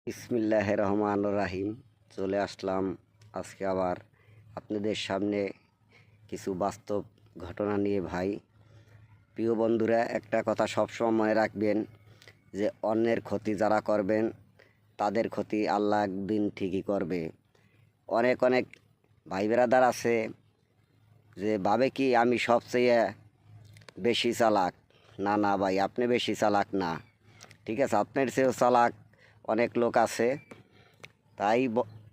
বিসমিল্লাহির রহমানির রহিম। চলে আসলাম আজকে আবার আপনাদের সামনে কিছু বাস্তব ঘটনা নিয়ে। ভাই, প্রিয় বন্ধুরা, একটা কথা সবসময় মনে রাখবেন যে অন্যের ক্ষতি যারা করবেন তাদের ক্ষতি আল্লাহ একদিন ঠিকই করবে। অনেক অনেক ভাই বেরাদার আছে যে ভাবে কি আমি সবচেয়ে বেশি চালাক। না না ভাই, আপনি বেশি চালাক না, ঠিক আছে? আপনার চেয়েও চালাক অনেক লোক আছে। তাই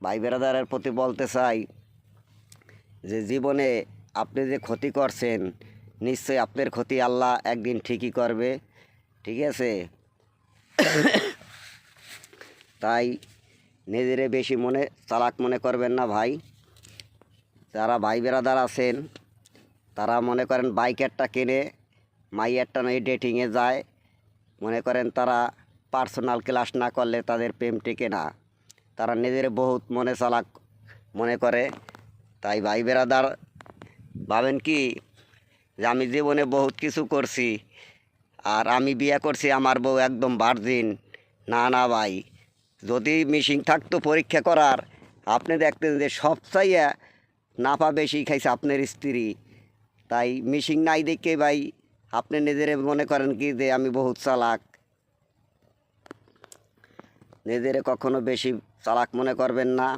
ভাই বেরাদারের প্রতি বলতে চাই যে জীবনে আপনি যে ক্ষতি করছেন নিশ্চয়ই আপনার ক্ষতি আল্লাহ একদিন ঠিকই করবে, ঠিক আছে? তাই নিজেরে বেশি চালাক মনে করবেন না ভাই। যারা ভাই বেরাদার আছেন তারা মনে করেন বাইকেরটা কিনে মাইয়ারটা নয় ডেটিংয়ে যায়, মনে করেন তারা পার্সোনাল ক্লাস না করলে তাদের প্রেম টেকে না। তারা নিজের বহুত চালাক মনে করে। তাই ভাই বেরাদার ভাবেন কি যে আমি জীবনে বহুত কিছু করছি আর আমি বিয়ে করছি, আমার বউ একদম ভার্জিন। না না ভাই, যদি মিশিং থাকতো পরীক্ষা করার, আপনি দেখতেন যে সবচাইয়া নাফা বেশি খাইছে আপনার স্ত্রী। তাই মিশিং নাই দেখে ভাই আপনি নিজের মনে করেন কি যে আমি বহুত চালাক। নিজেরে কখনো বেশি চালাক মনে করবেন না।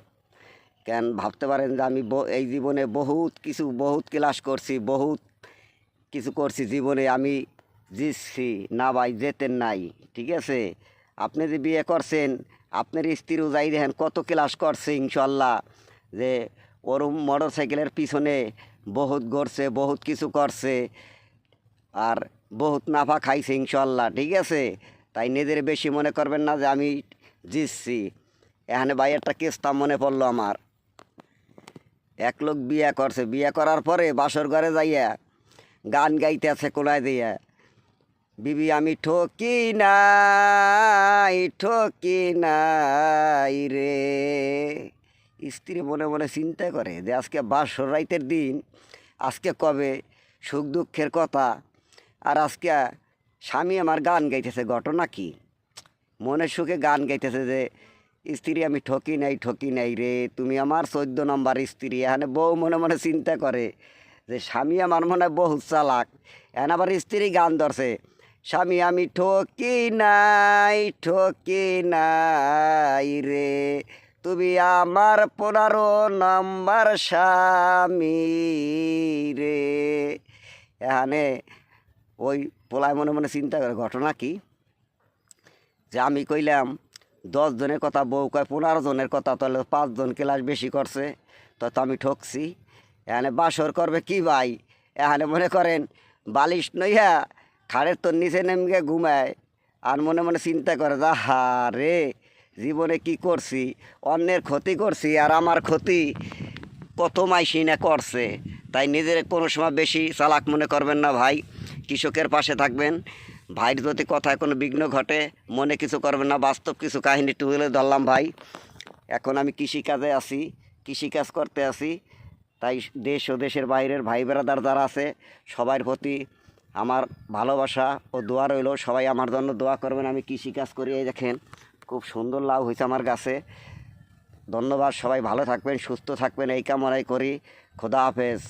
কেন ভাবতে পারেন যে আমি এই জীবনে বহুত ক্লাস করছি, বহুত কিছু করছি জীবনে, আমি জিতছি না ভাই, যেতেন নাই, ঠিক আছে? আপনি যে বিয়ে করছেন আপনার স্ত্রীও যাই দেখেন কত ক্লাস করছে ইনশাল্লাহ, যে ওর মোটর সাইকেলের পিছনে বহুত ঘুরছে, বহুত কিছু করছে আর বহুত নাফা খাইছে ইনশাল্লাহ, ঠিক আছে? তাই নিজের বেশি মনে করবেন না যে আমি জিতছি। এখানে ভাই একটা কেসটা মনে পড়লো আমার। এক লোক বিয়ে করছে, বিয়ে করার পরে বাসর ঘরে যাইয়া গান গাইতে আছে কোলায় দিয়া, বিবি আমি ঠকি নাই রে। স্ত্রী মনে মনে চিন্তা করে যে আজকে বাসর রাইতের দিন, আজকে কবে সুখ দুঃখের কথা, আর আজকে স্বামী আমার গান গাইতেছে, ঘটনা কি? মনের সুখে গান গাইতেছে যে স্ত্রী আমি ঠকি নাই রে, তুমি আমার 14 নম্বর স্ত্রী। এখানে বউ মনে মনে চিন্তা করে যে স্বামী আমার মনে হয় বহু চালাক। এখন আবার স্ত্রী গান ধরছে, স্বামী আমি ঠকি নাই রে, তুমি আমার 15 নম্বর স্বামী রে। এখানে ওই পোলায় মনে মনে চিন্তা করে ঘটনা কি, যে আমি কইলাম 10 জনের কথা, বউ কয় 15 জনের কথা, তাহলে 5 জন ক্লাস বেশি করছে, তো আমি ঠকছি। এখানে বাসর করবে কি ভাই? এখানে মনে করেন বালিশ নইয়া খাড়ের তোর নিচে নেমে ঘুমায় আর মনে মনে চিন্তা করে যা রে, জীবনে কি করছি, অন্যের ক্ষতি করছি আর আমার ক্ষতি কত মাইসি না করছে। তাই নিজের কোনো সময় বেশি চালাক মনে করবেন না ভাই। কৃষকের পাশে থাকবেন। ভাইয়ের যদি কথায় কোনো বিঘ্ন ঘটে মনে কিছু করবেন না। বাস্তব কিছু কাহিনী তুলে ধরলাম ভাই। এখন আমি কৃষিকাজে আছি, কৃষিকাজ করতে আছি। তাই দেশ ও দেশের বাইরের ভাই বেড়াদার যারা আছে সবার প্রতি আমার ভালোবাসা ও দোয়া রইল। সবাই আমার জন্য দোয়া করবেন। আমি কৃষিকাজ করি, এই দেখেন খুব সুন্দর লাউ হয়েছে আমার গাছে। ধন্যবাদ। সবাই ভালো থাকবেন, সুস্থ থাকবেন, এই কামনাই করি। খোদা হাফেজ।